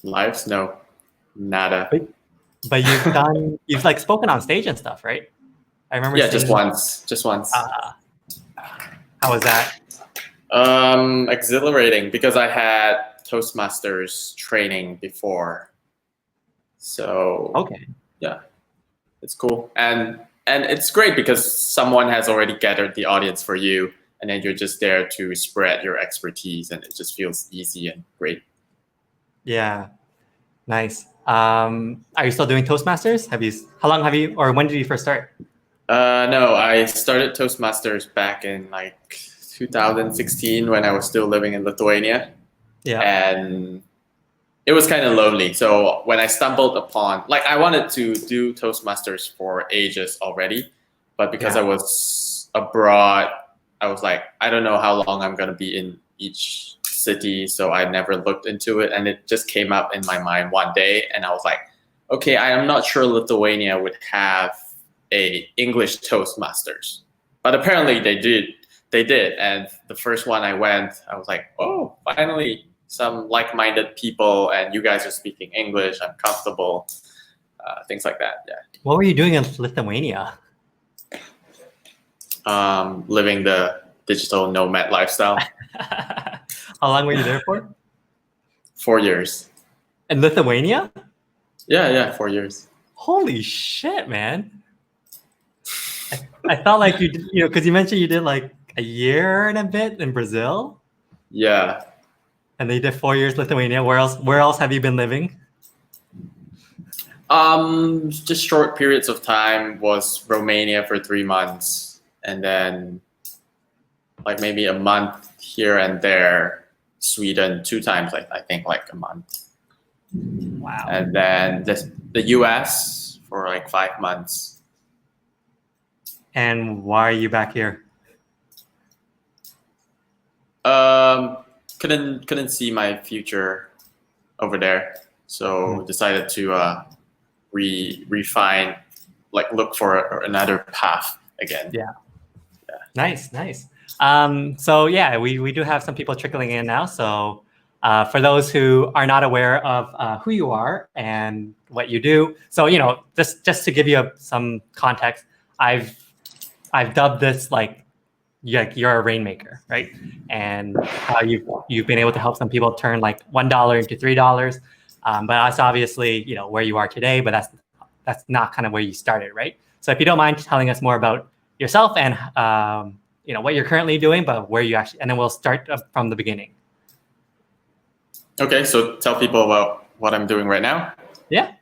Lives? No, nada. But you've like spoken on stage and stuff, right? I remember. Yeah, just once. How was that? Exhilarating because I had Toastmasters training before. So Okay. yeah, it's cool. And it's great because someone has already gathered the audience for you, and then you're just there to spread your expertise, and it just feels easy and great. Yeah. Nice. Are you still doing Toastmasters? How long have you, or when did you first start? No, I started Toastmasters back in like 2016 when I was still living in Lithuania. Yeah. And it was kind of lonely. So when I stumbled upon, like, I wanted to do Toastmasters for ages already, but because I was abroad, I was like, I don't know how long I'm going to be in each city. So I never looked into it. And it just came up in my mind one day. And I was like, okay, I am not sure Lithuania would have a English Toastmasters, but apparently they did. And the first one I went, I was like, oh, finally some like-minded people, and you guys are speaking English. I'm comfortable, things like that. Yeah. What were you doing in Lithuania? Living the digital nomad lifestyle. How long were you there for? 4 years. In Lithuania? Yeah, 4 years. Holy shit, man! I felt like because you mentioned you did like a year and a bit in Brazil. Yeah. And then you did 4 years Lithuania. Where else have you been living? Just short periods of time. Was Romania for 3 months, and then like maybe a month here and there. Sweden 2 times, I think like a month. Wow. And then the US for like 5 months. And why are you back here? Couldn't see my future over there, so decided to refine, like look for another path again. Yeah. Nice. So yeah, we do have some people trickling in now. So for those who are not aware of who you are and what you do, so just to give you some context, I've dubbed this like you're a rainmaker, right? And how you've been able to help some people turn like $1 into $3. But that's obviously where you are today, but that's not kind of where you started, right? So if you don't mind telling us more about yourself and what you're currently doing, but where you actually, and then we'll start from the beginning. Okay, so tell people about what I'm doing right now. Yeah.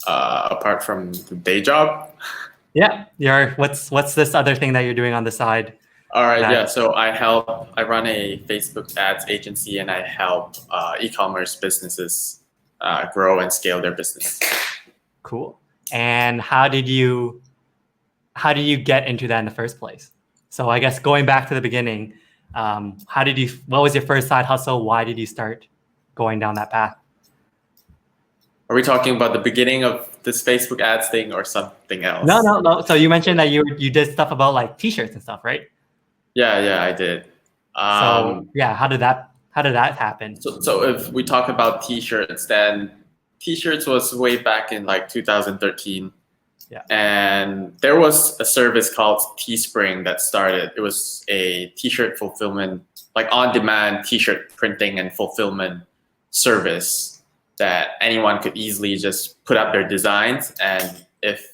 Apart from the day job. Yeah, what's this other thing that you're doing on the side? All right, yeah. So I run a Facebook ads agency, and I help e-commerce businesses grow and scale their business. Cool. And how did you get into that in the first place? So I guess going back to the beginning, what was your first side hustle? Why did you start going down that path? Are we talking about the beginning of this Facebook ads thing or something else? No. So you mentioned that you did stuff about like t-shirts and stuff, right? Yeah, I did. So yeah, how did that happen? So if we talk about t-shirts, then t-shirts was way back in like 2013. Yeah. And there was a service called Teespring that started. It was a t-shirt fulfillment, like on-demand t-shirt printing and fulfillment service that anyone could easily just put up their designs, and if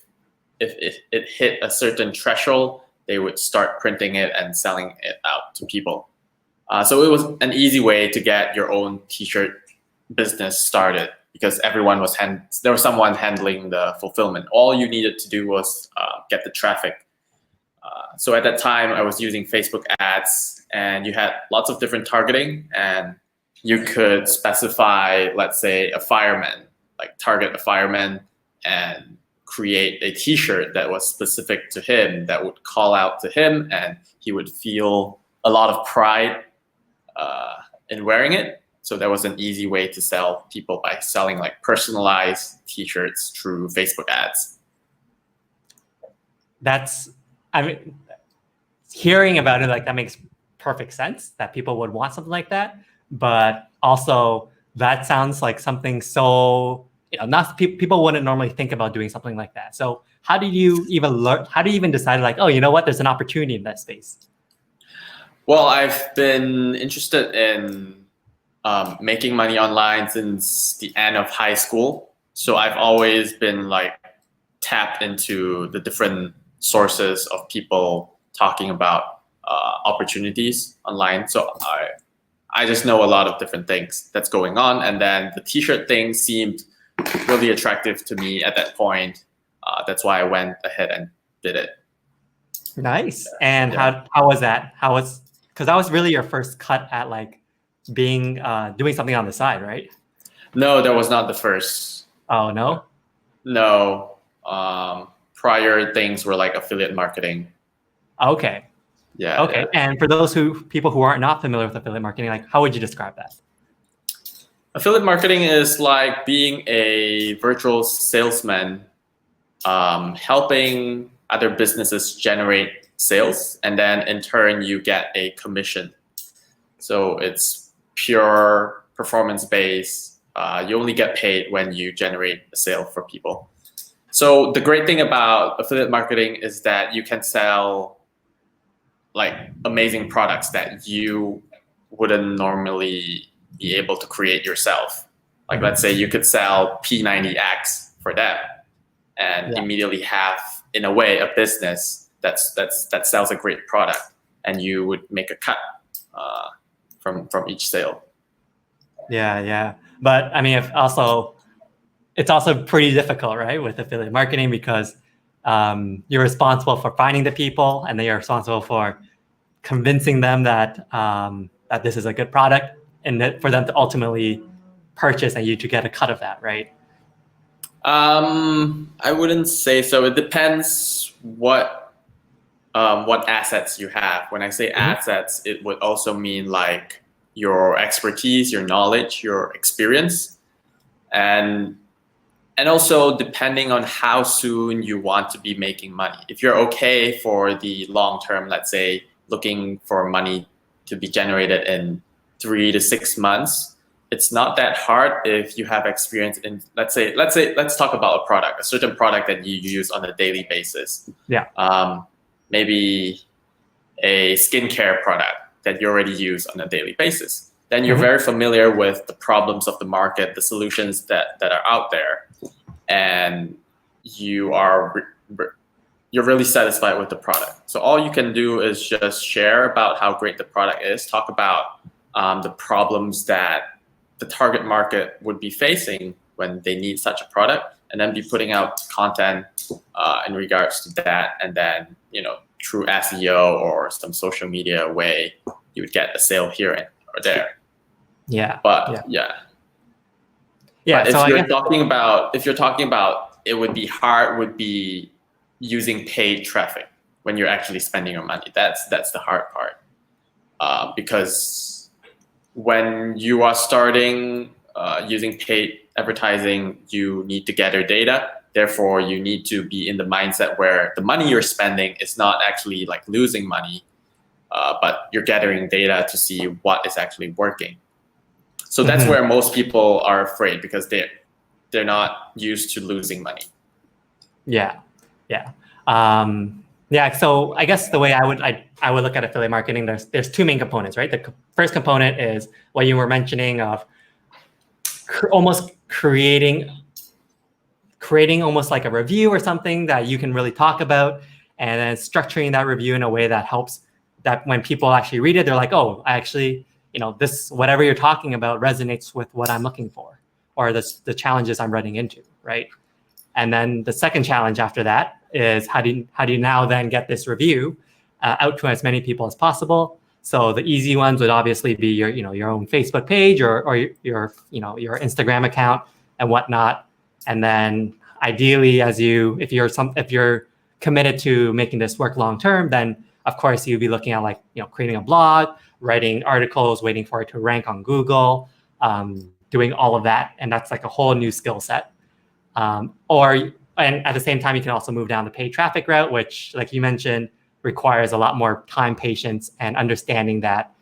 it hit a certain threshold, they would start printing it and selling it out to people. So it was an easy way to get your own t-shirt business started because there was someone handling the fulfillment. All you needed to do was get the traffic. So at that time, I was using Facebook ads, and you had lots of different targeting, and you could specify, let's say, a fireman, like target a fireman and create a t-shirt that was specific to him, that would call out to him, and he would feel a lot of pride in wearing it. So that was an easy way to sell people by selling like personalized t-shirts through Facebook ads. Hearing about it, like that makes perfect sense that people would want something like that. But also that sounds like something so, not people wouldn't normally think about doing something like that. So how do you even learn? How do you even decide like, oh, you know what, there's an opportunity in that space? Well, I've been interested in making money online since the end of high school. So I've always been like tapped into the different sources of people talking about opportunities online. So I just know a lot of different things that's going on. And then the t-shirt thing seemed really attractive to me at that point. That's why I went ahead and did it. Nice. And how was that? Because that was really your first cut at like being doing something on the side, right? No, that was not the first. Oh, no? No. Prior things were like affiliate marketing. Okay. Yeah. Okay. Yeah. And for those people who are not familiar with affiliate marketing, like how would you describe that? Affiliate marketing is like being a virtual salesman, helping other businesses generate sales, and then in turn you get a commission. So it's pure performance based. You only get paid when you generate a sale for people. So the great thing about affiliate marketing is that you can sell like amazing products that you wouldn't normally be able to create yourself. Like let's say you could sell P90X for them and immediately have, in a way, a business that sells a great product, and you would make a cut from each sale. Yeah. But I mean, it's also pretty difficult, right, with affiliate marketing, because you're responsible for finding the people, and then you're responsible for convincing them that that this is a good product, and that for them to ultimately purchase and you to get a cut of that, right? I wouldn't say so. It depends what assets you have. When I say assets, it would also mean like your expertise, your knowledge, your experience, and also depending on how soon you want to be making money. If you're okay for the long term, let's say looking for money to be generated in 3 to 6 months, it's not that hard if you have experience in, let's talk about a certain product that you use on a daily basis. Yeah. Maybe a skincare product that you already use on a daily basis. Then you're very familiar with the problems of the market, the solutions that are out there, and you're really satisfied with the product. So all you can do is just share about how great the product is, talk about the problems that the target market would be facing when they need such a product, and then be putting out content in regards to that. And then, through SEO or some social media way, you would get a sale here or there. Yeah. But But so if you're talking about it would be using paid traffic when you're actually spending your money. That's the hard part. Because when you are starting using paid advertising, you need to gather data. Therefore, you need to be in the mindset where the money you're spending is not actually like losing money, but you're gathering data to see what is actually working. So that's where most people are afraid, because they're not used to losing money. Yeah. So I guess the way I would look at affiliate marketing, there's two main components, right? The first component is what you were mentioning of almost creating almost like a review or something that you can really talk about, and then structuring that review in a way that helps that when people actually read it, they're like, oh, actually, this, whatever you're talking about resonates with what I'm looking for, or the challenges I'm running into, right? And then the second challenge after that is how do you now then get this review out to as many people as possible? So the easy ones would obviously be your own Facebook page or your Instagram account and whatnot. And then ideally, if you're committed to making this work long term, then of course you'd be looking at creating a blog, writing articles, waiting for it to rank on Google, doing all of that, and that's like a whole new skill set. And at the same time, you can also move down the paid traffic route, which, like you mentioned, requires a lot more time, patience, and understanding that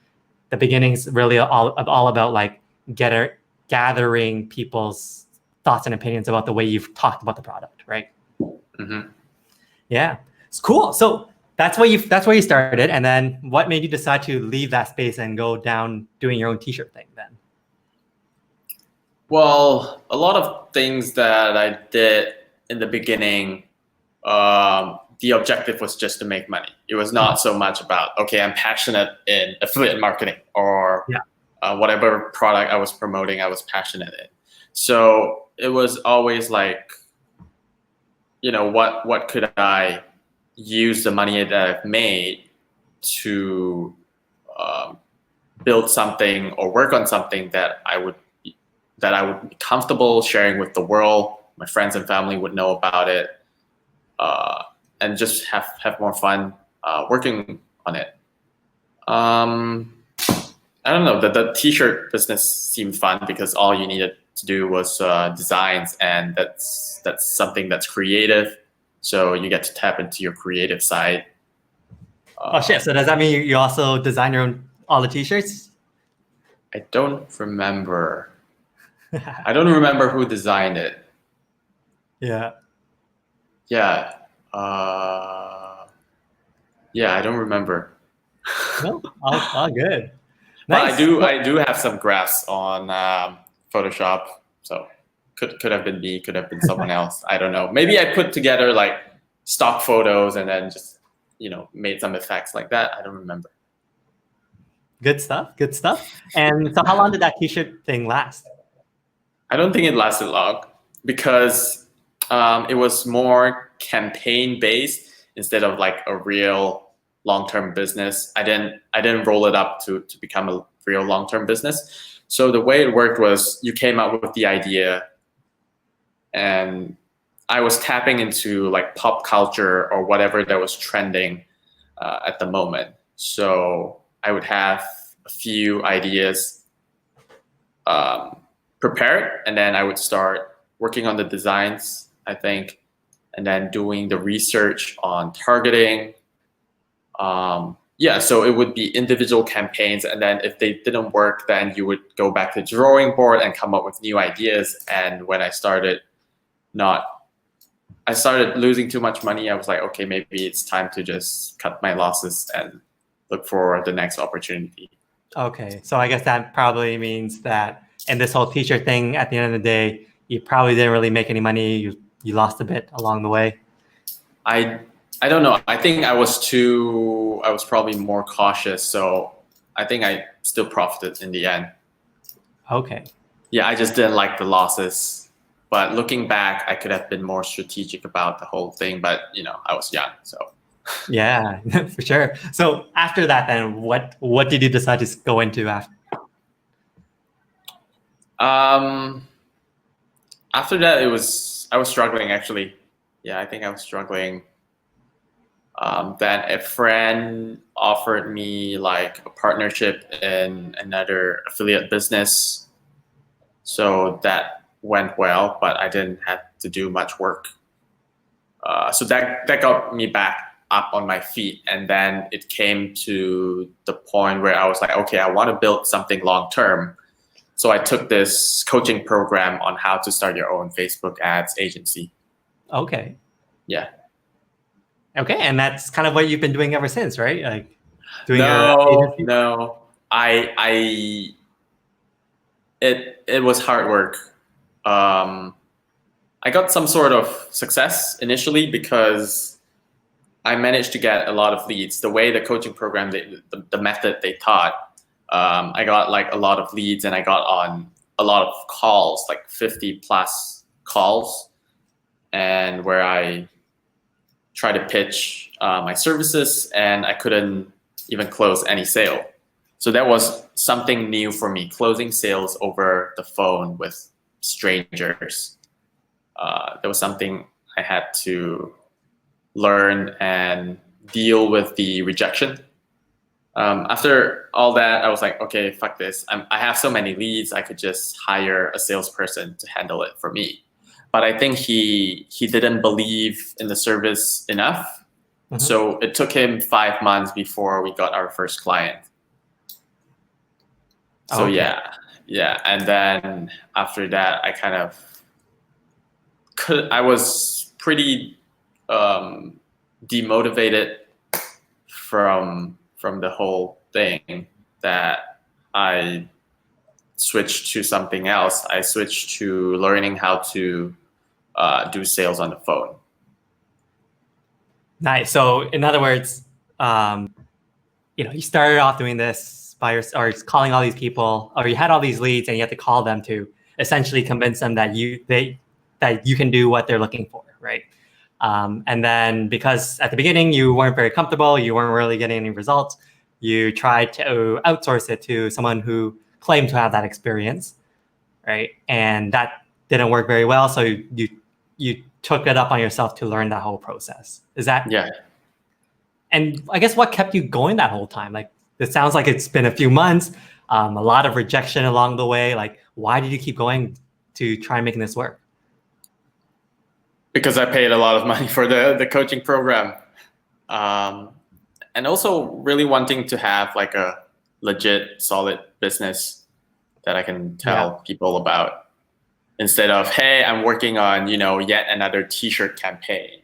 the beginning is really all about like gathering people's thoughts and opinions about the way you've talked about the product, right? Mm-hmm. Yeah, it's cool. So that's where you started, and then what made you decide to leave that space and go down doing your own t-shirt thing then? Well, a lot of things that I did in the beginning, the objective was just to make money. It was not so much about, okay, I'm passionate in affiliate marketing or whatever product I was promoting, I was passionate in. So it was always like, what could I use the money that I've made to build something or work on something that I would be comfortable sharing with the world. My friends and family would know about it, and just have more fun working on it. I don't know. The t-shirt business seemed fun because all you needed to do was designs, and that's something that's creative. So you get to tap into your creative side. Oh shit! So does that mean you also design your own all the t-shirts? I don't remember. I don't remember who designed it. Yeah. Yeah. Yeah, I don't remember. No, all good. Nice. Nice. But I do have some graphs on Photoshop. So could have been me, could have been someone else. I don't know. Maybe I put together like stock photos and then just made some effects like that. I don't remember. Good stuff. Good stuff. And so, how long did that t-shirt thing last? I don't think it lasted long because it was more campaign based instead of like a real long-term business. I didn't roll it up to become a real long-term business. So the way it worked was you came up with the idea, and I was tapping into like pop culture or whatever that was trending at the moment. So I would have a few ideas prepared, and then I would start working on the designs, I think, and then doing the research on targeting. So it would be individual campaigns, and then if they didn't work, then you would go back to the drawing board and come up with new ideas. And when I started losing too much money, I was like, okay, maybe it's time to just cut my losses and look for the next opportunity. Okay, so I guess that probably means that in this whole t-shirt thing, at the end of the day, you probably didn't really make any money. You lost a bit along the way. I don't know. I think I was probably more cautious. So I think I still profited in the end. Okay. Yeah, I just didn't like the losses. But looking back, I could have been more strategic about the whole thing. But I was young, so. Yeah, for sure. So after that, then what did you decide to go into after? After that, I was struggling actually. Yeah, I think I was struggling. Then a friend offered me like a partnership in another affiliate business. So that went well, but I didn't have to do much work. So that got me back up on my feet. And then it came to the point where I was like, okay, I want to build something long-term. So I took this coaching program on how to start your own Facebook ads agency. Okay. Yeah. Okay, and that's kind of what you've been doing ever since, right? Like doing No. It was hard work. I got some sort of success initially because I managed to get a lot of leads. The way the coaching program, the method they taught, I got like a lot of leads, and I got on a lot of calls, like 50 plus calls, and where I try to pitch my services, and I couldn't even close any sale. So that was something new for me, closing sales over the phone with strangers. That was something I had to learn and deal with the rejection. After all that, I was like, okay, fuck this. I have so many leads, I could just hire a salesperson to handle it for me. But I think he didn't believe in the service enough. Mm-hmm. So it took him 5 months before we got our first client. So okay. Yeah, Yeah, and then after that, I was pretty demotivated from the whole thing that I switched to something else. I switched to learning how to do sales on the phone. Nice. So in other words, you started off doing this by or calling all these people, or you had all these leads, and you had to call them to essentially convince them that you can do what they're looking for, right? And then because at the beginning you weren't very comfortable, you weren't really getting any results, you tried to outsource it to someone who claimed to have that experience, right? And that didn't work very well, so you took it up on yourself to learn that whole process. Is that? Yeah. And I guess what kept you going that whole time? Like, it sounds like it's been a few months, a lot of rejection along the way. Like, why did you keep going to try making this work? Because I paid a lot of money for the coaching program. And also really wanting to have like a legit, solid business that I can tell people about, instead of, hey, I'm working on, yet another t-shirt campaign.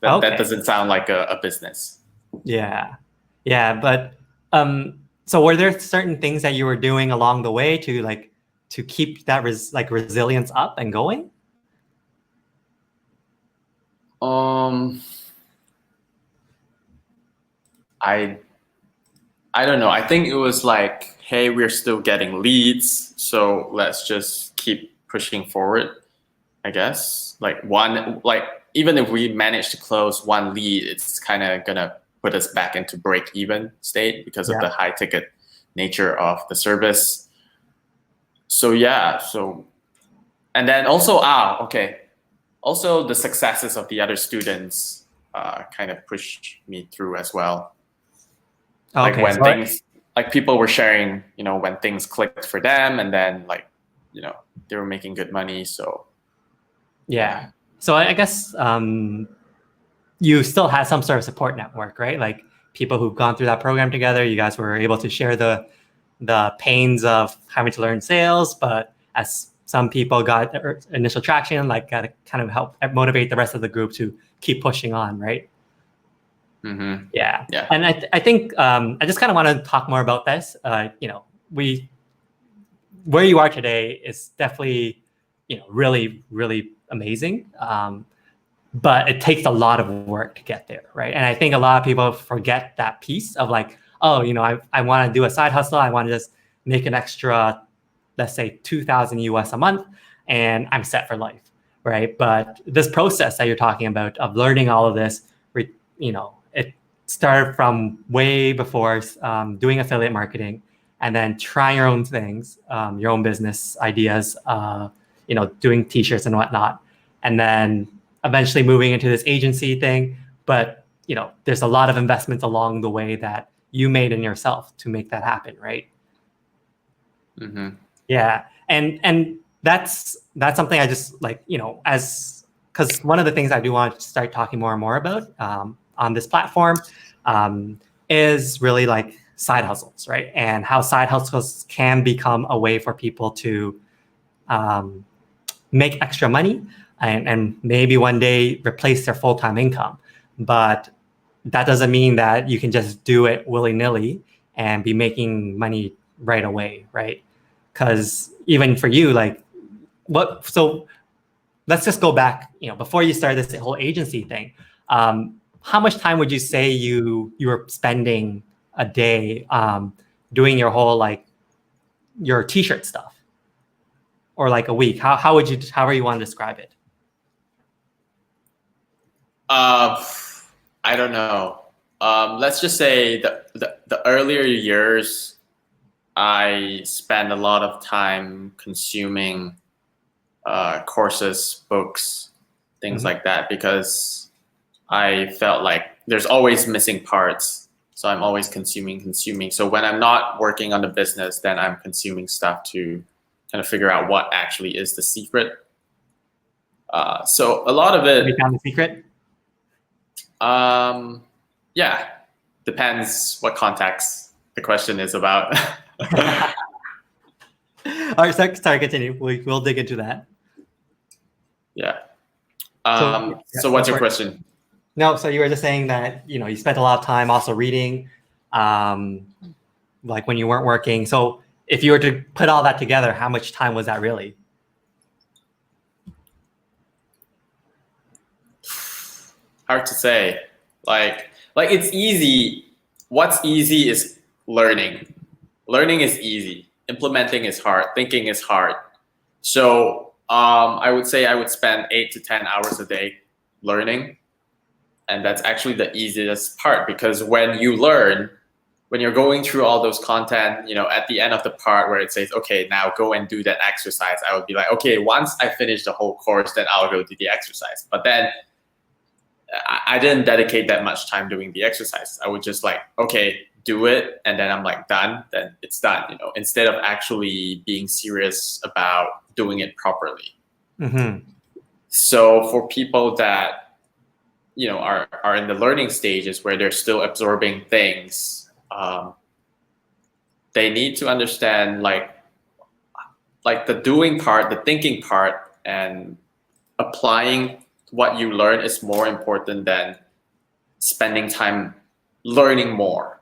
That doesn't sound like a business. Yeah. But so were there certain things that you were doing along the way to keep that resilience up and going? I don't know. I think it was like, hey, we're still getting leads, so let's just keep pushing forward, I guess. Even if we manage to close one lead, it's kind of gonna put us back into break-even state because of the high ticket nature of the service. So and then also also the successes of the other students kind of pushed me through as well. Okay, like people were sharing, when things clicked for them, and then they were making good money. So yeah. So I guess you still had some sort of support network, right? Like people who've gone through that program together. You guys were able to share the pains of having to learn sales, but as some people got initial traction, got to kind of help motivate the rest of the group to keep pushing on, right? Mm-hmm. Yeah. And I think I just kind of want to talk more about this. Where you are today is definitely, really, really amazing. But it takes a lot of work to get there, right? And I think a lot of people forget that piece of like, oh, I want to do a side hustle. I want to just make an extra, let's say 2,000 US a month, and I'm set for life, right? But this process that you're talking about of learning all of this, it started from way before doing affiliate marketing, and then trying your own things, your own business ideas, doing t-shirts and whatnot, and then eventually moving into this agency thing. But there's a lot of investments along the way that you made in yourself to make that happen, right? Mm-hmm. Yeah, and that's something I just because one of the things I do want to start talking more and more about on this platform is really like side hustles, right? And how side hustles can become a way for people to make extra money and maybe one day replace their full-time income. But that doesn't mean that you can just do it willy-nilly and be making money right away, right? Because even for you, so let's just go back, before you started this whole agency thing, how much time would you say you were spending a day doing your whole your t-shirt stuff, or a week? However you want to describe it? I don't know. Let's just say the earlier years, I spent a lot of time consuming courses, books, things like that, because I felt like there's always missing parts. So I'm always consuming. So when I'm not working on the business, then I'm consuming stuff to kind of figure out what actually is the secret. So a lot of it. You found the secret? Yeah, depends what context the question is about. All right, sorry, continue. We'll dig into that. Yeah. So So what's your question? No, so you were just saying that, you spent a lot of time also reading, like when you weren't working. So if you were to put all that together, how much time was that really? Hard to say. Like it's easy. What's easy is learning. Learning is easy. Implementing is hard. Thinking is hard. So I would say I would spend 8 to 10 hours a day learning. And that's actually the easiest part, because when you learn, when you're going through all those content, at the end of the part where it says, okay, now go and do that exercise, I would be like, okay, once I finish the whole course, then I'll go do the exercise. But then I didn't dedicate that much time doing the exercise. I would just like, okay, do it. And then I'm like, done, then it's done, instead of actually being serious about doing it properly. Mm-hmm. So for people that, are in the learning stages where they're still absorbing things, they need to understand like the doing part, the thinking part, and applying what you learn is more important than spending time learning more.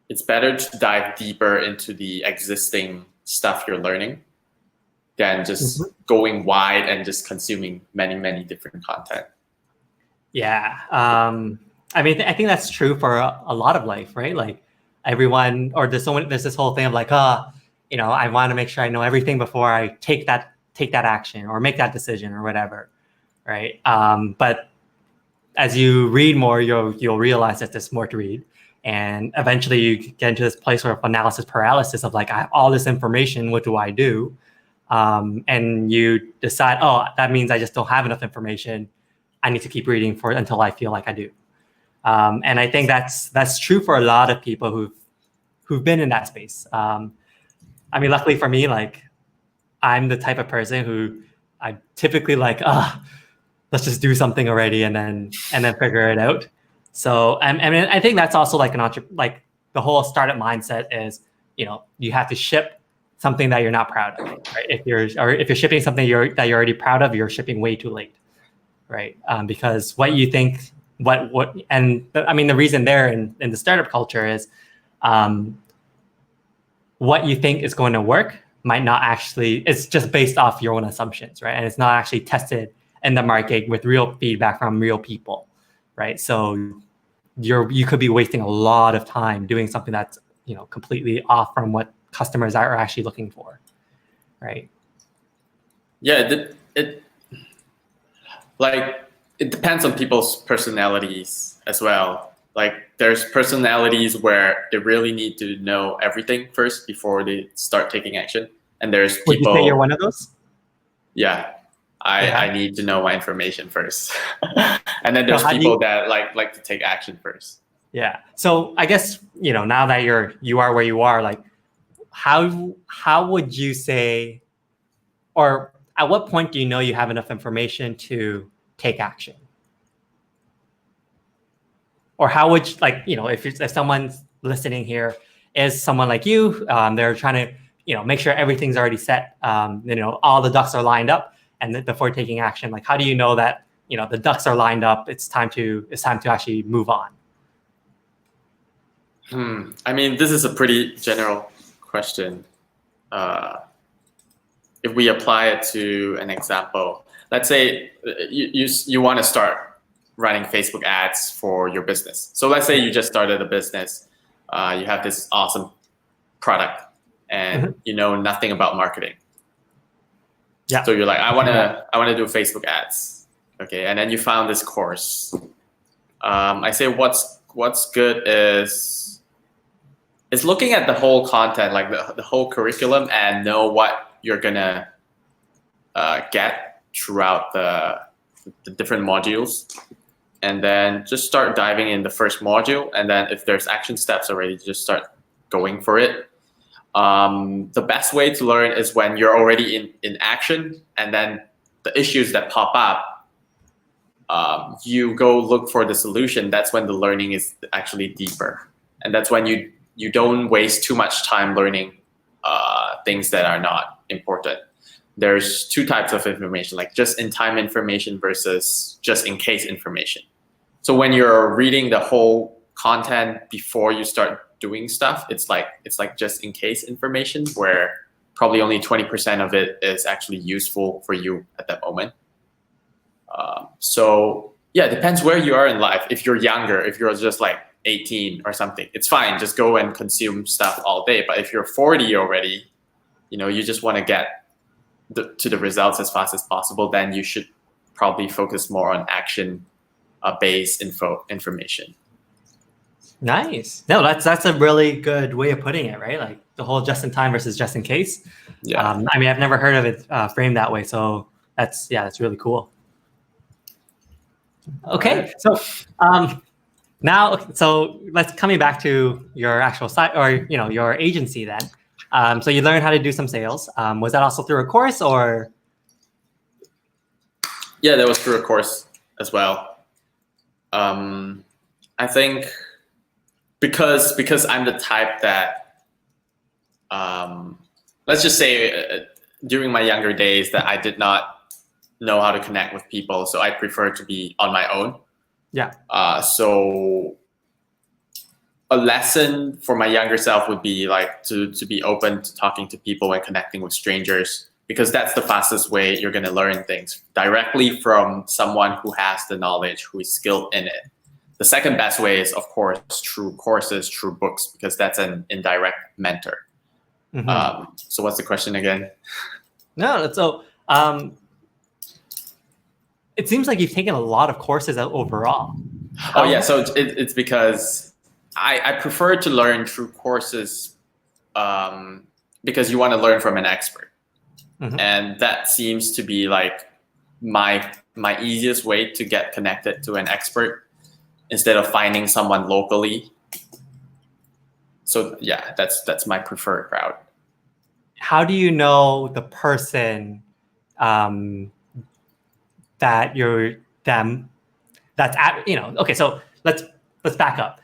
It's better to dive deeper into the existing stuff you're learning than just going wide and just consuming many, many different content. Yeah. I mean, I think that's true for a lot of life, right? Like everyone, or there's this whole thing of like, I want to make sure I know everything before I take that action or make that decision or whatever, right? But as you read more, you'll realize that there's more to read, and eventually you get into this place of analysis paralysis of like, I have all this information, what do I do? And you decide, oh, that means I just don't have enough information. I need to keep reading until I feel like I do. And I think that's true for a lot of people who've been in that space. I mean, luckily for me, like I'm the type of person who I typically like, let's just do something already and then figure it out. So I mean, I think that's also like like the whole startup mindset is, you have to ship something that you're not proud of, right? If you're shipping something that you're already proud of, you're shipping way too late. Right, because what you think, and I mean the reason there in the startup culture is, what you think is going to work might not actually. It's just based off your own assumptions, right? And it's not actually tested in the market with real feedback from real people, right? So you could be wasting a lot of time doing something that's completely off from what customers are actually looking for, right? Yeah, like it depends on people's personalities as well. Like there's personalities where they really need to know everything first before they start taking action, and there's people. Would you say you're one of those? Yeah, I need to know my information first, and then there's people that like to take action first. Yeah. So I guess now that you are where you are, like how would you say, or at what point do you know you have enough information to take action? Or how would you, like, if someone's listening here is someone like you, they're trying to, make sure everything's already set, all the ducks are lined up, and before taking action, like, how do you know that, the ducks are lined up, it's time to actually move on? I mean, this is a pretty general question. If we apply it to an example, let's say you want to start running Facebook ads for your business. So let's say you just started a business, you have this awesome product, and you know nothing about marketing. Yeah. So you're like, I want to do Facebook ads, okay? And then you found this course. I say what's good is looking at the whole content, like the whole curriculum, and know what you're gonna get throughout the different modules, and then just start diving in the first module, and then if there's action steps already, just start going for it. The best way to learn is when you're already in action, and then the issues that pop up, you go look for the solution. That's when the learning is actually deeper, and that's when you don't waste too much time learning things that are not important. There's two types of information, like just-in-time information versus just-in-case information. So when you're reading the whole content before you start doing stuff, it's like just-in-case information where probably only 20% of it is actually useful for you at that moment. So yeah, it depends where you are in life. If you're younger, if you're just like 18 or something, it's fine. Just go and consume stuff all day. But if you're 40 already, you just want to get to the results as fast as possible, then you should probably focus more on action-based information. Nice. No, that's a really good way of putting it, right? Like the whole just-in-time versus just-in-case. Yeah. I mean, I've never heard of it framed that way. So that's really cool. Okay, Right. so now, let's coming back to your actual site or your agency then. So you learned how to do some sales. Was that also through a course or? Yeah, that was through a course as well. I think because I'm the type that, let's just say during my younger days that I did not know how to connect with people, so I prefer to be on my own. Yeah. So a lesson for my younger self would be like to be open to talking to people and connecting with strangers, because that's the fastest way you're going to learn things directly from someone who has the knowledge, who is skilled in it. The second best way is, of course, through courses, through books, because that's an indirect mentor. Mm-hmm. So what's the question again? No, so it seems like you've taken a lot of courses overall. Oh yeah, so it's because I prefer to learn through courses because you want to learn from an expert. Mm-hmm. And that seems to be like my easiest way to get connected to an expert instead of finding someone locally. So yeah, that's my preferred route. How do you know the person that you're them that's at, okay, so let's back up.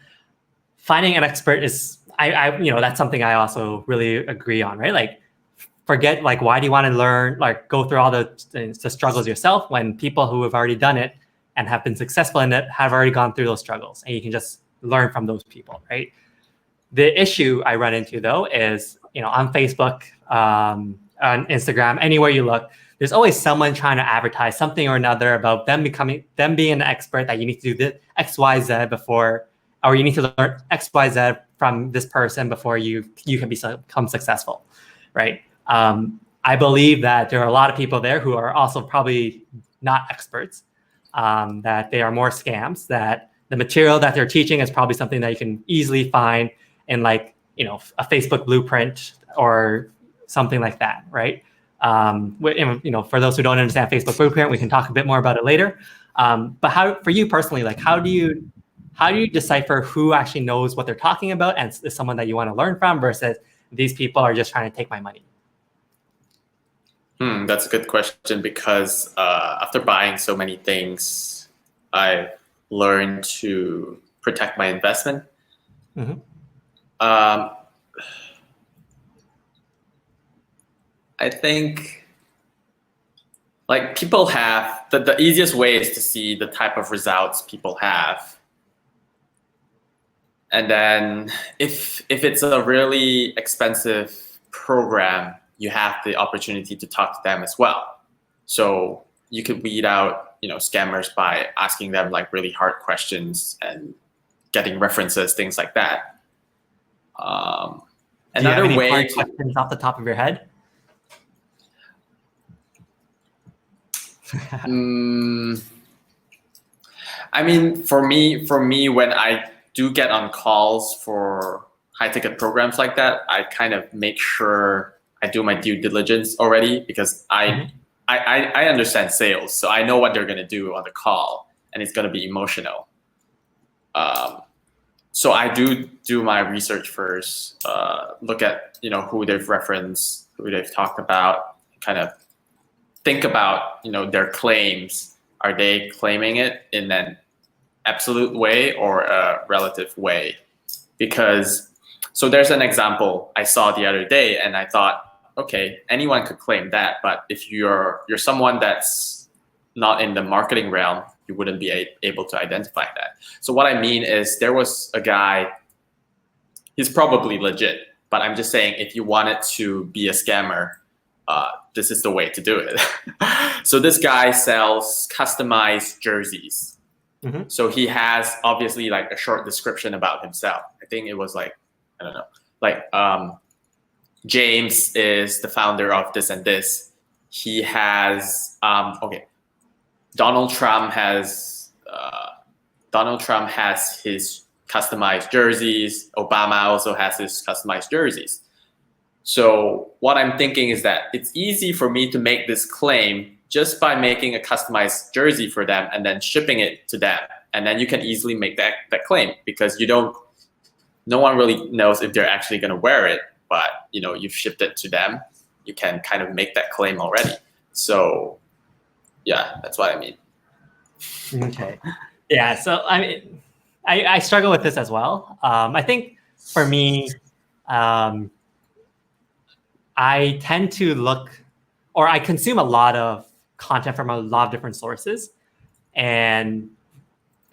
Finding an expert is I that's something I also really agree on, right? Like forget like why do you want to learn, like go through all the struggles yourself when people who have already done it and have been successful in it have already gone through those struggles, and you can just learn from those people, right? The issue I run into though is, on Facebook, on Instagram, anywhere you look, there's always someone trying to advertise something or another about them being an expert, that you need to do the X, Y, Z before, or you need to learn X, Y, Z from this person before you can become successful, right? I believe that there are a lot of people there who are also probably not experts, that they are more scams, that the material that they're teaching is probably something that you can easily find in like, a Facebook blueprint or something like that, right? For those who don't understand Facebook blueprint, we can talk a bit more about it later. But for you personally, like how do you decipher who actually knows what they're talking about and is someone that you want to learn from versus these people are just trying to take my money? That's a good question, because after buying so many things, I've learned to protect my investment. Mm-hmm. I think like people have the easiest way is to see the type of results people have. And then if it's a really expensive program, you have the opportunity to talk to them as well. So you could weed out, scammers by asking them like really hard questions and getting references, things like that. Another Do you have any way hard questions off the top of your head? I mean, for me, when I do get on calls for high-ticket programs like that, I kind of make sure I do my due diligence already, because I understand sales, so I know what they're going to do on the call, and it's going to be emotional. So I do my research first, look at who they've referenced, who they've talked about, kind of think about their claims. Are they claiming it in an absolute way or a relative way? Because So there's an example I saw the other day, and I thought, okay, anyone could claim that, but if you're someone that's not in the marketing realm, you wouldn't be able to identify that. So what I mean is, there was a guy, he's probably legit, but I'm just saying, if you wanted to be a scammer, this is the way to do it. So this guy sells customized jerseys. Mm-hmm. So he has obviously like a short description about himself. I think it was like, I don't know, like James is the founder of this and this. He has okay. Donald Trump has his customized jerseys. Obama also has his customized jerseys. So what I'm thinking is that it's easy for me to make this claim just by making a customized jersey for them and then shipping it to them. And then you can easily make that claim, because no one really knows if they're actually going to wear it, but you've shipped it to them. You can kind of make that claim already. So yeah, that's what I mean. Okay. Yeah. So I mean, I struggle with this as well. I think for me, I tend to look, or I consume a lot of content from a lot of different sources, and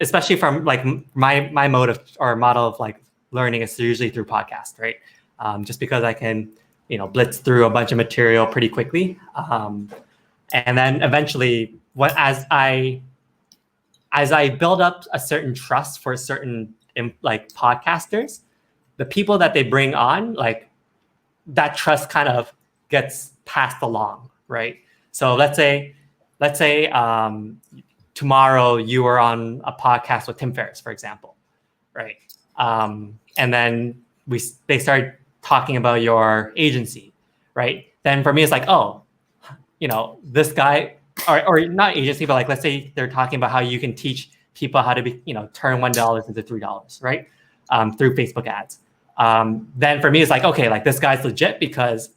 especially from like my mode of or model of like learning is usually through podcast, right? Just because I can blitz through a bunch of material pretty quickly, and then eventually, as I build up a certain trust for certain like podcasters, the people that they bring on, like that trust kind of gets passed along, right? So let's say tomorrow you were on a podcast with Tim Ferriss, for example, right? And then they start talking about your agency, right? Then for me, it's like, oh, this guy, or not agency, but like, let's say they're talking about how you can teach people how to be, turn $1 into $3, right? Through Facebook ads. Then for me, it's like, okay, like this guy's legit because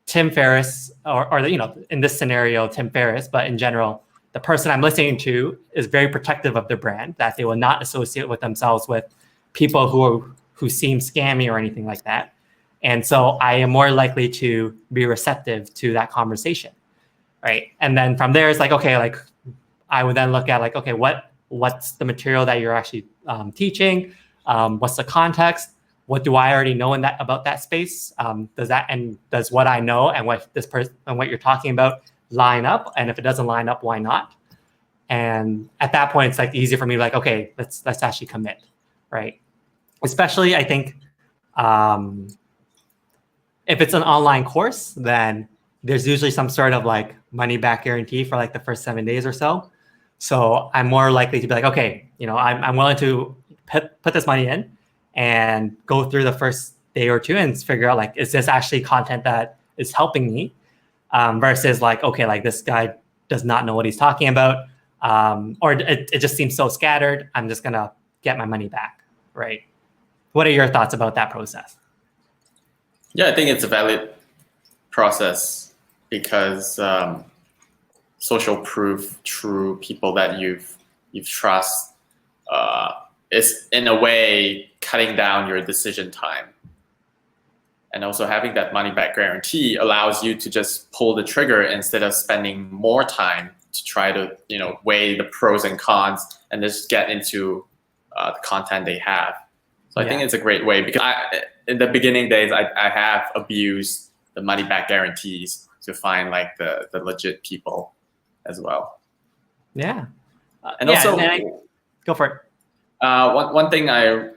Tim Ferriss, or in this scenario, Tim Ferriss, but in general, the person I'm listening to is very protective of their brand, that they will not associate with themselves with people who seem scammy or anything like that. And so I am more likely to be receptive to that conversation, right? And then from there, it's like, okay, like I would then look at like, okay, what's the material that you're actually teaching? What's the context? What do I already know about that space? Does what I know and what this person and what you're talking about line up? And if it doesn't line up, why not? And at that point, it's like easy for me to like, okay, let's actually commit, right? Especially, I think, if it's an online course, then there's usually some sort of like money back guarantee for like the first 7 days or so. So I'm more likely to be like, okay, I'm willing to put this money in and go through the first day or two and figure out like, is this actually content that is helping me, versus like, okay, like this guy does not know what he's talking about, or it just seems so scattered. I'm just gonna get my money back, right? What are your thoughts about that process? Yeah, I think it's a valid process because social proof through people that you've trust is in a way cutting down your decision time. And also having that money back guarantee allows you to just pull the trigger instead of spending more time to try to weigh the pros and cons and just get into the content they have. So I think it's a great way, because in the beginning days, I have abused the money back guarantees to find like the legit people as well. Yeah. And also, go for it. One thing I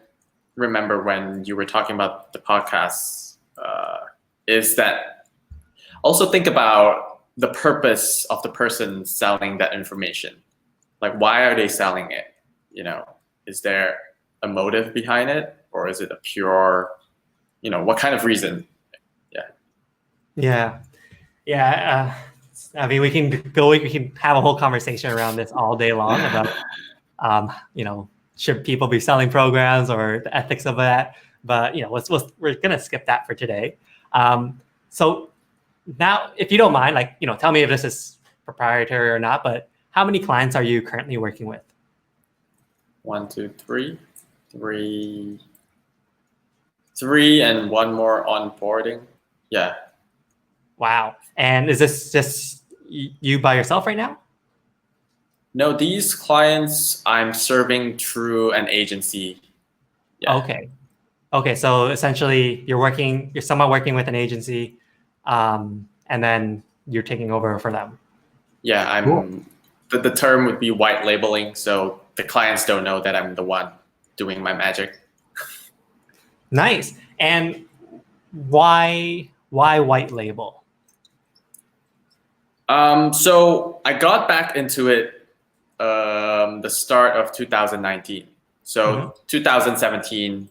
remember when you were talking about the podcast is that also think about the purpose of the person selling that information. Like, why are they selling it? Is there a motive behind it, or is it a pure, what kind of reason? Yeah. I mean, we can have a whole conversation around this all day long about, should people be selling programs or the ethics of that? But we're gonna skip that for today. So now, if you don't mind, like tell me if this is proprietary or not. But how many clients are you currently working with? 1, 2, 3. 3 and 1 more onboarding. Yeah. Wow. And is this just you by yourself right now? No, these clients I'm serving through an agency. Yeah. Okay. So essentially, you're somewhat working with an agency, and then you're taking over for them. Yeah, Cool. the term would be white labeling, so the clients don't know that I'm the one doing my magic. Nice. And why white label? So I got back into it the start of 2019. So 2017,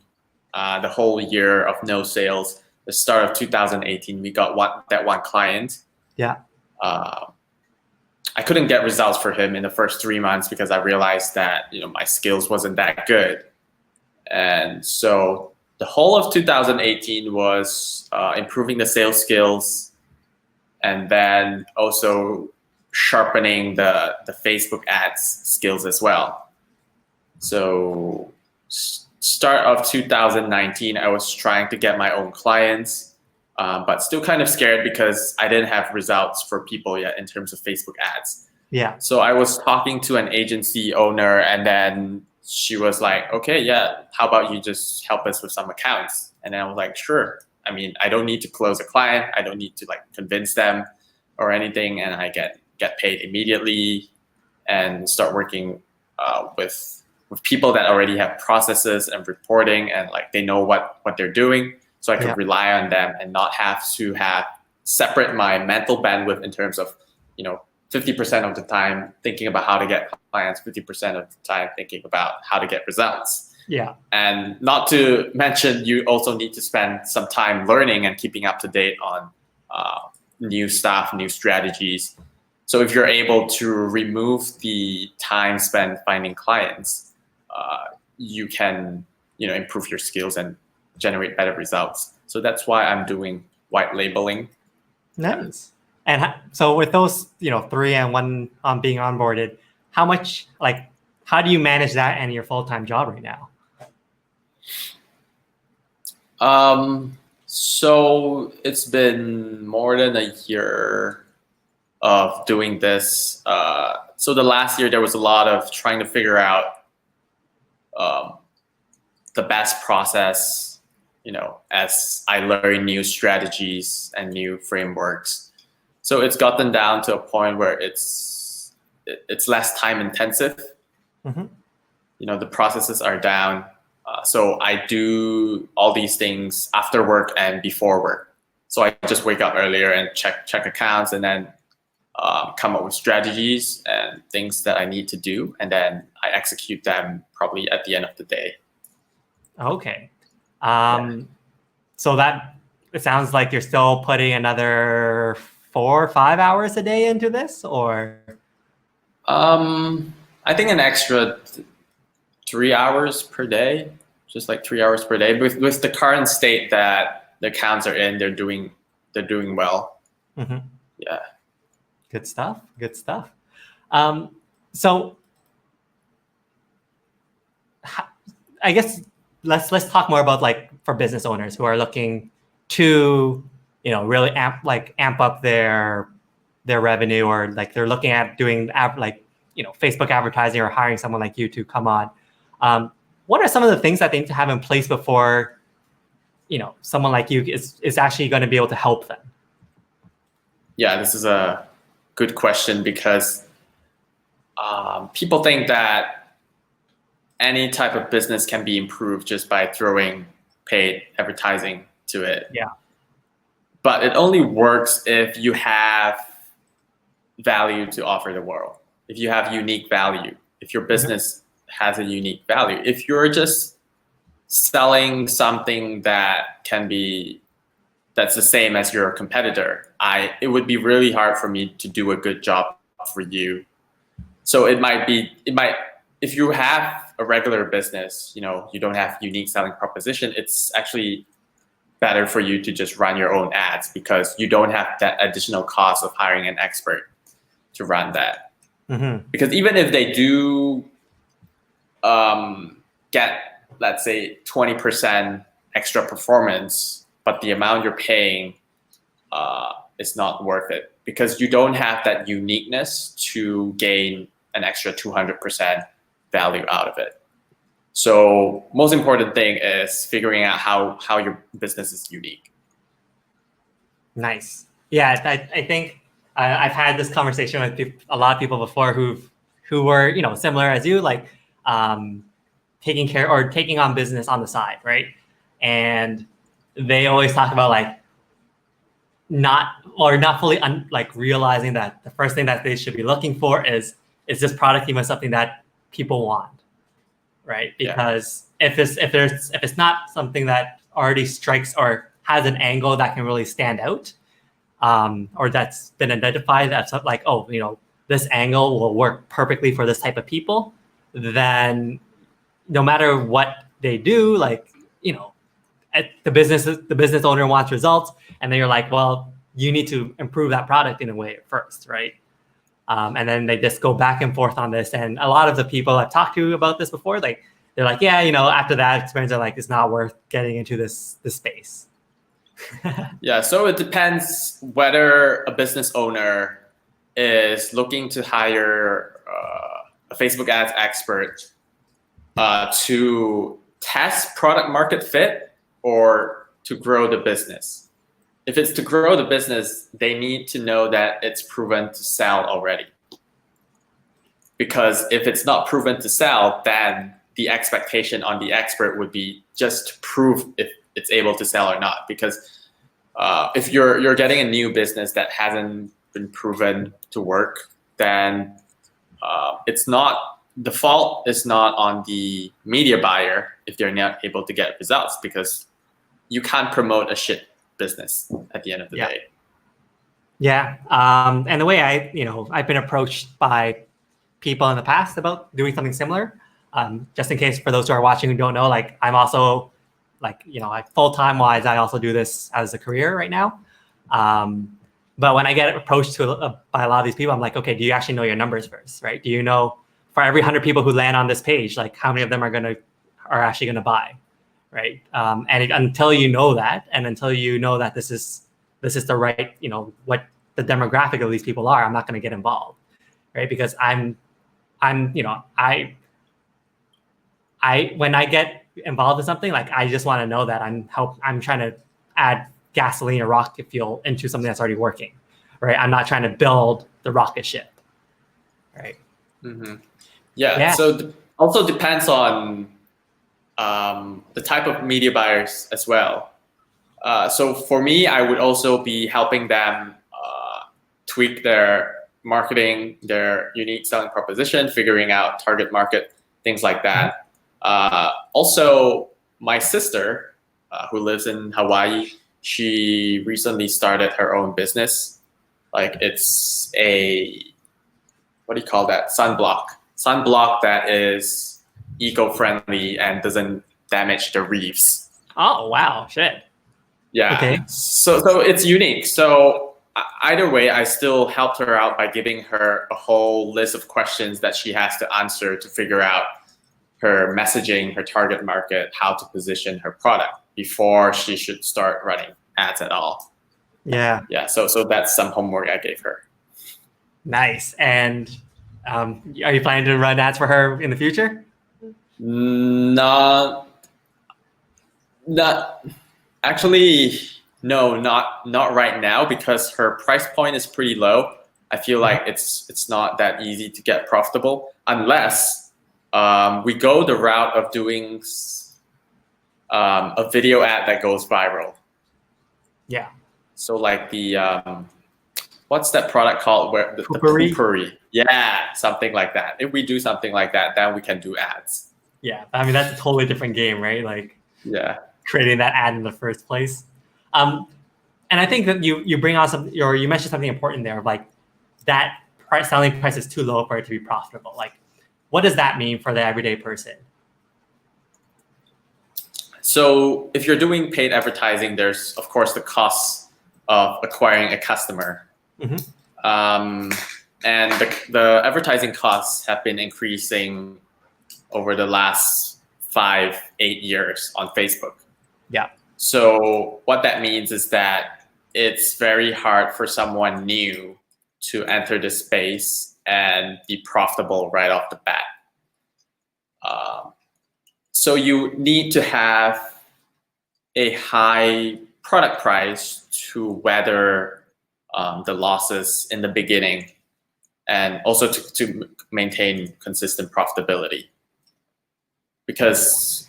the whole year of no sales. The start of 2018, we got that one client. Yeah. I couldn't get results for him in the first 3 months because I realized that my skills wasn't that good, and so the whole of 2018 was improving the sales skills, and then also sharpening the Facebook ads skills as well. So start of 2019, I was trying to get my own clients, but still kind of scared because I didn't have results for people yet in terms of Facebook ads. Yeah. So I was talking to an agency owner, and then she was like, okay, yeah, how about you just help us with some accounts? And then I was like, sure. I mean, I don't need to close a client. I don't need to convince them or anything. And I get paid immediately and start working with people that already have processes and reporting, and they know what they're doing. So I could rely on them and not have to separate my mental bandwidth in terms of, 50% of the time thinking about how to get clients, 50% of the time thinking about how to get results. Yeah. And not to mention, you also need to spend some time learning and keeping up to date on new stuff, new strategies. So if you're able to remove the time spent finding clients, you can, improve your skills and generate better results. So that's why I'm doing white labeling. Nice. And so with those, 3 and 1 on being onboarded, how do you manage that and your full-time job right now? So it's been more than a year of doing this. So the last year there was a lot of trying to figure out the best process, as I learn new strategies and new frameworks. So it's gotten down to a point where it's less time intensive. The processes are down. So I do all these things after work and before work. So I just wake up earlier and check accounts, and then come up with strategies and things that I need to do, and then I execute them probably at the end of the day. Okay. So that it sounds like you're still putting another 4 or 5 hours a day into this, or? I think an extra 3 hours per day, just 3 hours per day. With the current state that the accounts are in, they're doing well. Yeah. Good stuff. So I guess let's talk more about for business owners who are looking to really amp up their revenue, or they're looking at doing Facebook advertising or hiring someone like you to come on. What are some of the things that they need to have in place before someone like you is actually going to be able to help them? Yeah, this is a good question, because people think that any type of business can be improved just by throwing paid advertising to it. Yeah. But it only works if you have value to offer the world. If you have unique value, if your business has a unique value. If you're just selling something that's the same as your competitor, it would be really hard for me to do a good job for you. So if you have a regular business, you don't have unique selling proposition, it's actually better for you to just run your own ads, because you don't have that additional cost of hiring an expert to run that. Because even if they do get, let's say, 20% extra performance, but the amount you're paying is not worth it because you don't have that uniqueness to gain an extra 200% value out of it. So most important thing is figuring out how your business is unique. Nice. Yeah, I think I've had this conversation with a lot of people before who were, you know, similar as you, like taking care or taking on business on the side, right? And they always talk about like not fully like realizing that the first thing that they should be looking for is this product even something that people want, right? Because if it's not something that already strikes or has an angle that can really stand out, or that's been identified as like, oh, you know, this angle will work perfectly for this type of people, then no matter what they do, like, you know, the business owner wants results, and then you're like, well, you need to improve that product in a way at first, right? And then they just go back and forth on this. And a lot of the people I've talked to about this before, like, they're like, yeah, you know, after that experience, they're like, it's not worth getting into this space. Yeah, so it depends whether a business owner is looking to hire a Facebook ads expert to test product market fit or to grow the business. If it's to grow the business, they need to know that it's proven to sell already. Because if it's not proven to sell, then the expectation on the expert would be just to prove if it's able to sell or not. Because if you're getting a new business that hasn't been proven to work, then it's not, the fault is not on the media buyer if they're not able to get results, because you can't promote a shit business at the end of the day. Yeah, and the way I've been approached by people in the past about doing something similar. Just in case for those who are watching who don't know, like I'm also like, you know, like full-time wise, I also do this as a career right now. But when I get approached by a lot of these people, I'm like, okay, do you actually know your numbers first, right? Do you know for every 100 people who land on this page, like how many of them are actually gonna buy, right? Until you know that, and until you know that this is the right, you know, what the demographic of these people are, I'm not gonna get involved, right? Because I'm you know, when I get involved in something, like I just want to know that I'm trying to add gasoline or rocket fuel into something that's already working, right? I'm not trying to build the rocket ship, right? Mm-hmm. Yeah. So also depends on the type of media buyers as well. So for me, I would also be helping them tweak their marketing, their unique selling proposition, figuring out target market, things like that. Also, my sister, who lives in Hawaii, she recently started her own business. Like it's a, what do you call that? Sunblock that is eco-friendly and doesn't damage the reefs. Oh, wow. Shit. Yeah. Okay. So it's unique. So either way, I still helped her out by giving her a whole list of questions that she has to answer to figure out her messaging, her target market, how to position her product before she should start running ads at all. Yeah. Yeah. So that's some homework I gave her. Nice. And are you planning to run ads for her in the future? Not actually. No, not right now, because her price point is pretty low. I feel like it's not that easy to get profitable unless we go the route of doing a video ad that goes viral. Yeah. So like the what's that product called? Where the poopery? Yeah, something like that. If we do something like that, then we can do ads. Yeah, I mean that's a totally different game, right? Like creating that ad in the first place. And I think that you bring on you mentioned something important there, like that selling price is too low for it to be profitable. Like, what does that mean for the everyday person? So if you're doing paid advertising, there's of course the cost of acquiring a customer. Mm-hmm. And the advertising costs have been increasing over the last 5-8 years on Facebook. Yeah. So what that means is that it's very hard for someone new to enter the space and be profitable right off the bat. So you need to have a high product price to weather the losses in the beginning, and also to maintain consistent profitability. Because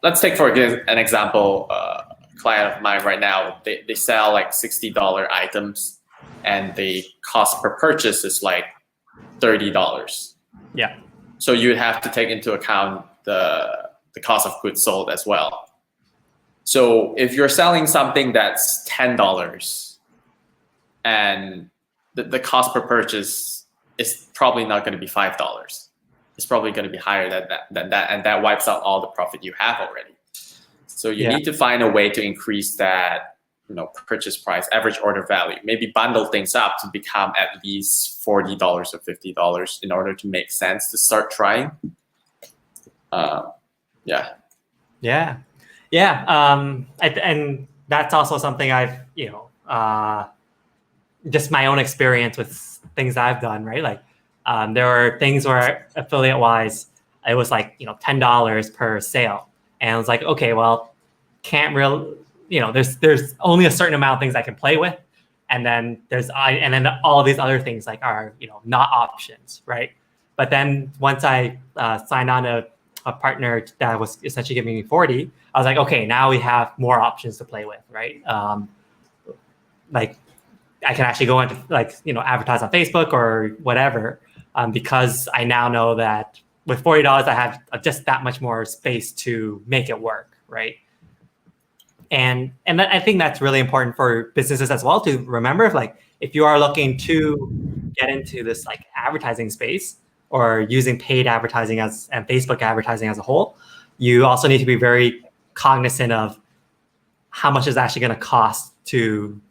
let's take for an example, a client of mine right now, they sell like $60 items, and the cost per purchase is like $30. Yeah. So you would have to take into account the cost of goods sold as well. So if you're selling something that's $10 and the cost per purchase is probably not going to be $5, it's probably going to be higher than that, and that wipes out all the profit you have already. So you need to find a way to increase that, purchase price, average order value. Maybe bundle things up to become at least $40 or $50 in order to make sense to start trying. And that's also something I've, just my own experience with things I've done, right? Like, there are things where affiliate wise, it was like, $10 per sale. And I was like, okay, well, can't real, there's only a certain amount of things I can play with. And then then all of these other things like are, not options, right? But then once I signed on a partner that was essentially giving me 40, I was like, okay, now we have more options to play with, right? Like I can actually go into advertise on Facebook or whatever, because I now know that with $40, I have just that much more space to make it work, right? And I think that's really important for businesses as well to remember. If you are looking to get into this advertising space or using paid advertising and Facebook advertising as a whole, you also need to be very cognizant of how much is actually going to cost to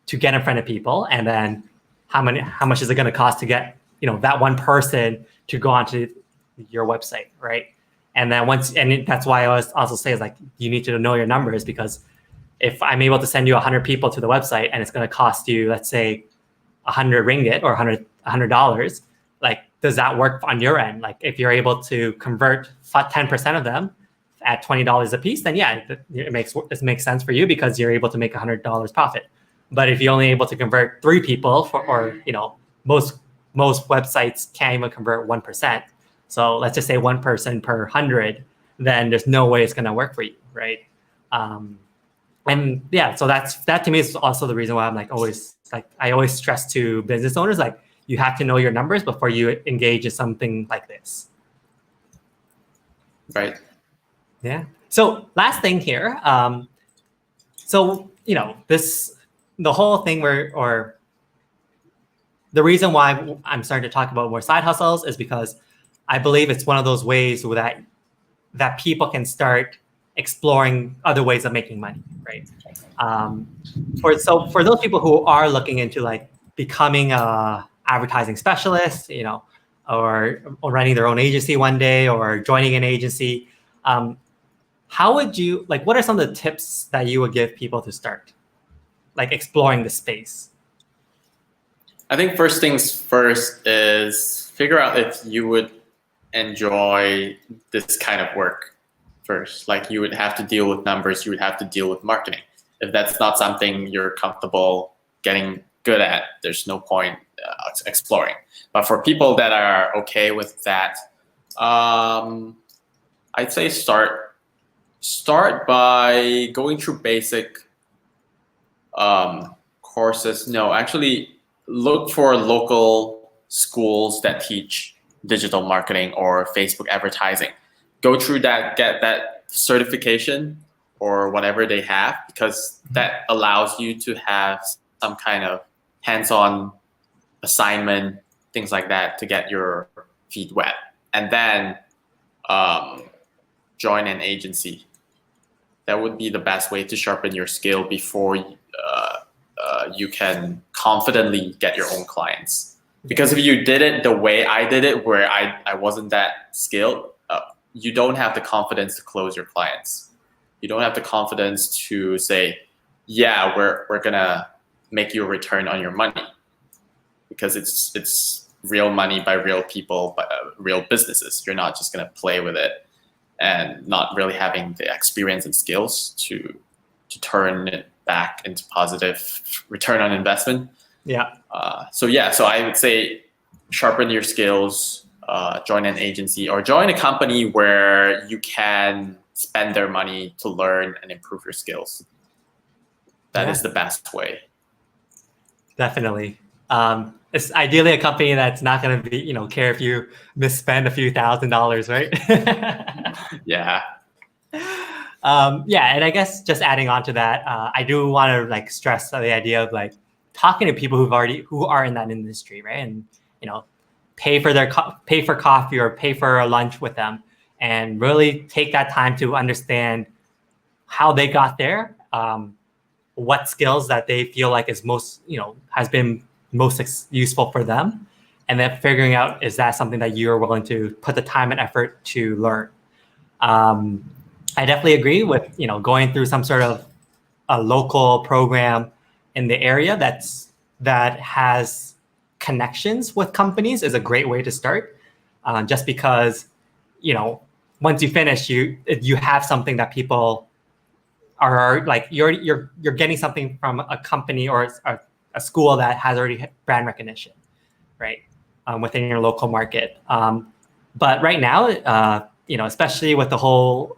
get in front of people, and then how much is it going to cost to get that one person to go onto your website, right? And then that's why I always also say is you need to know your numbers, because if I'm able to send you 100 people to the website and it's going to cost you, let's say, 100 ringgit or $100, does that work on your end? If you're able to convert 10% of them at $20 a piece, then yeah, it makes sense for you because you're able to make $100 profit. But if you're only able to convert 3 people, most websites can't even convert 1%. So let's just say 1 person per 100, then there's no way it's going to work for you, right? And yeah, so that to me is also the reason why I'm I always stress to business owners, you have to know your numbers before you engage in something like this. Right. Yeah. So last thing here. The whole thing or the reason why I'm starting to talk about more side hustles is because I believe it's one of those ways that people can start exploring other ways of making money, right? For those people who are looking into becoming a advertising specialist, or running their own agency one day or joining an agency, how would you what are some of the tips that you would give people to start exploring the space? I think first things first is figure out if you would enjoy this kind of work first. You would have to deal with numbers, you would have to deal with marketing. If that's not something you're comfortable getting good at, there's no point exploring. But for people that are okay with that, I'd say start by going through basic courses. No, actually look for local schools that teach digital marketing or Facebook advertising. Go through that, get that certification or whatever they have, because that allows you to have some kind of hands-on assignment, things like that, to get your feet wet. And then join an agency. That would be the best way to sharpen your skill before you can confidently get your own clients. Because if you did it the way I did it, where I wasn't that skilled, you don't have the confidence to close your clients. You don't have the confidence to say, yeah, we're gonna make you a return on your money, because it's real money by real people, by real businesses. You're not just gonna play with it and not really having the experience and skills to turn it back into positive return on investment. Yeah. So I would say sharpen your skills, join an agency or join a company where you can spend their money to learn and improve your skills. That is the best way. Definitely. It's ideally a company that's not going to be, care if you misspend a few $1,000s, right? Yeah. And I guess just adding on to that, I do want to like stress the idea of like talking to people who are in that industry, right? And pay for coffee or pay for a lunch with them, and really take that time to understand how they got there, what skills that they feel like is most, has been most useful for them, and then figuring out, is that something that you're willing to put the time and effort to learn. I definitely agree with, going through some sort of a local program in the area that has connections with companies is a great way to start. Just because, once you finish, you have something that people are like, you're getting something from a company or a school that has already brand recognition, right? Within your local market. But right now, especially with the whole,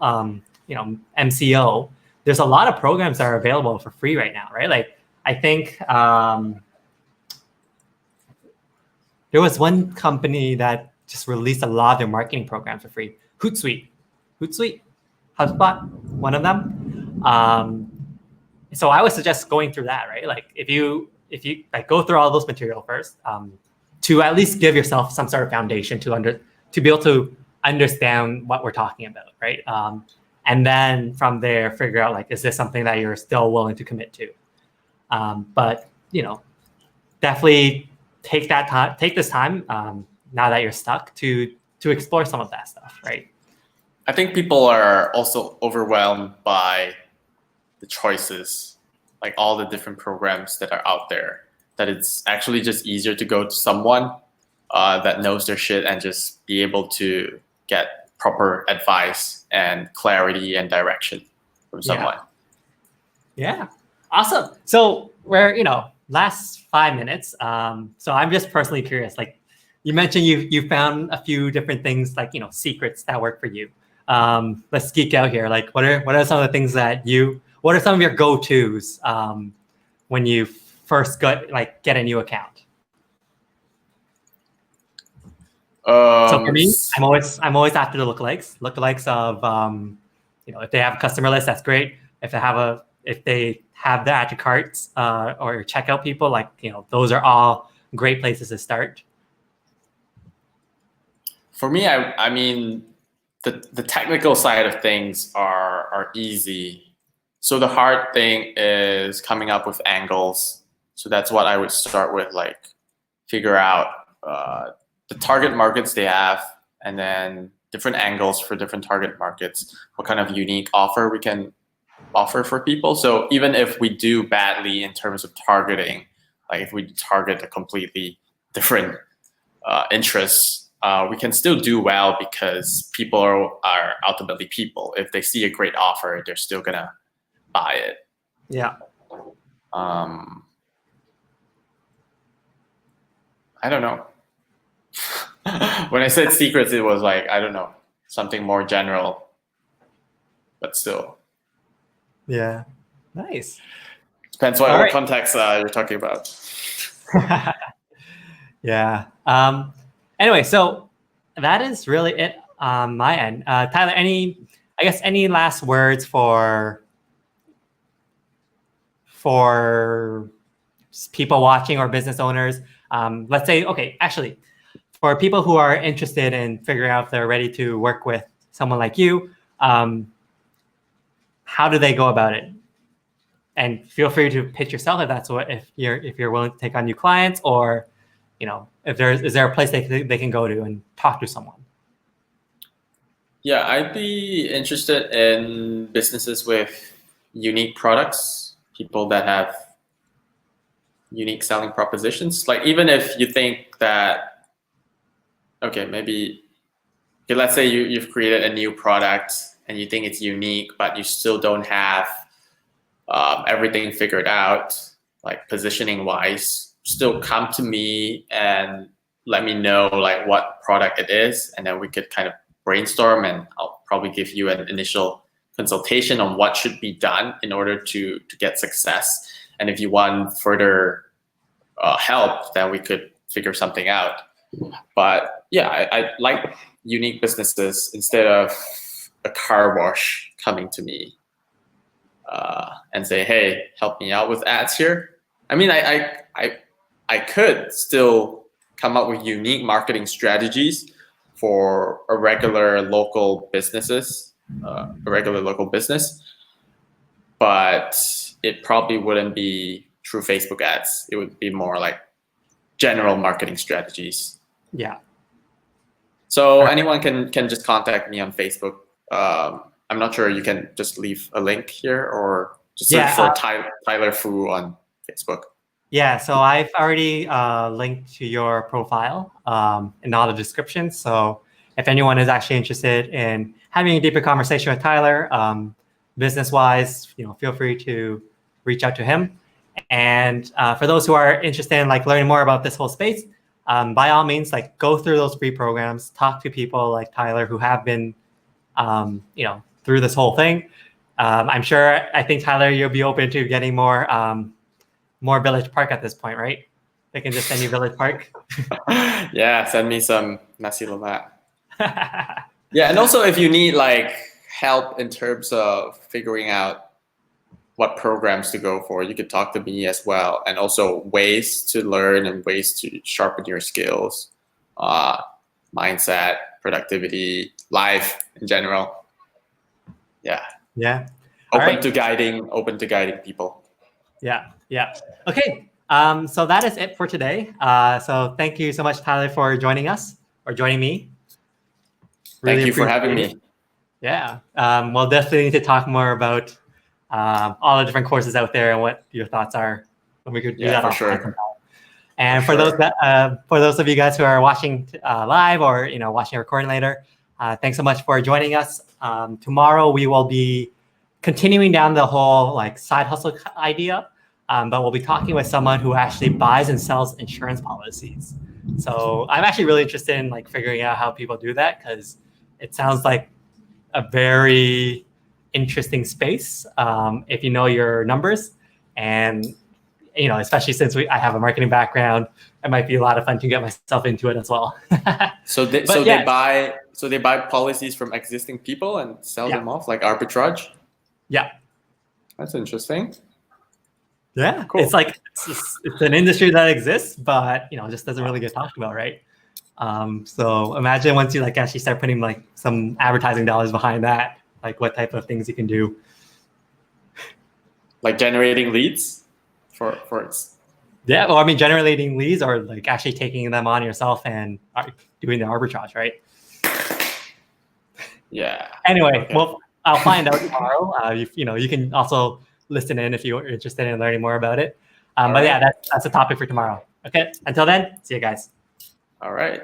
MCO, there's a lot of programs that are available for free right now, right? Like, I think there was one company that just released a lot of their marketing programs for free. Hootsuite, HubSpot, one of them. So I would suggest going through that, right? Like if you like go through all those material first, to at least give yourself some sort of foundation to be able to understand what we're talking about, right? And then from there, figure out like, is this something that you're still willing to commit to? But definitely take this time now that you're stuck to explore some of that stuff, right? I think people are also overwhelmed by the choices, like all the different programs that are out there, that it's actually just easier to go to someone that knows their shit and just be able to get proper advice and clarity and direction from someone. Yeah. Awesome. So we're, last 5 minutes. So I'm just personally curious, like you mentioned you found a few different things, like, secrets that work for you. Let's geek out here. Like what are some of the things what are some of your go-tos when you first get a new account? So for me, I'm always after the lookalikes of if they have a customer list, that's great. If they have the add to carts or checkout people, those are all great places to start. For me, I mean, the technical side of things are easy. So the hard thing is coming up with angles. So that's what I would start with, like figure out the target markets they have, and then different angles for different target markets, what kind of unique offer we can offer for people. So even if we do badly in terms of targeting, like if we target a completely different interests, we can still do well because people are ultimately people. If they see a great offer, they're still gonna buy it. Yeah. I don't know. When I said secrets, it was like, I don't know, something more general, but still. Yeah. Nice. Depends what context you're talking about. Yeah. Anyway, so that is really it on my end. Tyler, any last words for people watching or business owners? Let's say, okay, actually, for people who are interested in figuring out if they're ready to work with someone like you, how do they go about it? And feel free to pitch yourself if you're willing to take on new clients, or is there a place they can go to and talk to someone? Yeah, I'd be interested in businesses with unique products, people that have unique selling propositions. Like even if you think that, okay, maybe, okay, let's say you've created a new product and you think it's unique, but you still don't have everything figured out, like positioning wise, still come to me and let me know like what product it is, and then we could kind of brainstorm, and I'll probably give you an initial consultation on what should be done in order to get success. And if you want further help, then we could figure something out. But yeah, I like unique businesses instead of a car wash coming to me and say, "Hey, help me out with ads here." I mean, I could still come up with unique marketing strategies for a regular local businesses, a regular local business, but it probably wouldn't be through Facebook ads. It would be more like general marketing strategies. Yeah. So anyone can just contact me on Facebook. I'm not sure, you can just leave a link here or just search for Tyler Fu on Facebook. Yeah, so I've already linked to your profile in all the descriptions. So if anyone is actually interested in having a deeper conversation with Tyler, business-wise, feel free to reach out to him. And for those who are interested in like learning more about this whole space, by all means, like go through those free programs, talk to people like Tyler who have been, through this whole thing. I think Tyler, you'll be open to getting more Village Park at this point, right? They can just send you Village Park. Yeah, send me some nasi lemak. Yeah, and also if you need like help in terms of figuring out what programs to go for, you could talk to me as well. And also ways to learn and ways to sharpen your skills, mindset, productivity, life in general. Yeah. Yeah. Open to guiding people. Yeah. Yeah. Okay. So that is it for today. So thank you so much, Tyler, for joining us or joining me. Really thank you for having me. Yeah. We'll definitely need to talk more about all the different courses out there and what your thoughts are. And we could do that for sure. And for those of you guys who are watching live or watching a recording later, thanks so much for joining us. Tomorrow we will be continuing down the whole like side hustle idea, but we'll be talking with someone who actually buys and sells insurance policies. So I'm actually really interested in like figuring out how people do that, because it sounds like a very interesting space if you know your numbers. And especially since I have a marketing background, it might be a lot of fun to get myself into it as well. They buy policies from existing people and sell them off, like arbitrage. Yeah, that's interesting. Yeah, cool. It's like it's an industry that exists, but just doesn't really get talked about, right? So imagine once you like actually start putting like some advertising dollars behind that, like what type of things you can do. Like generating leads for yeah, well, I mean, generating leads or like actually taking them on yourself and doing the arbitrage, right? Yeah. Anyway, well, I'll find out tomorrow. You can also listen in if you're interested in learning more about it. But yeah, that's a topic for tomorrow. Okay. Until then, see you guys. All right.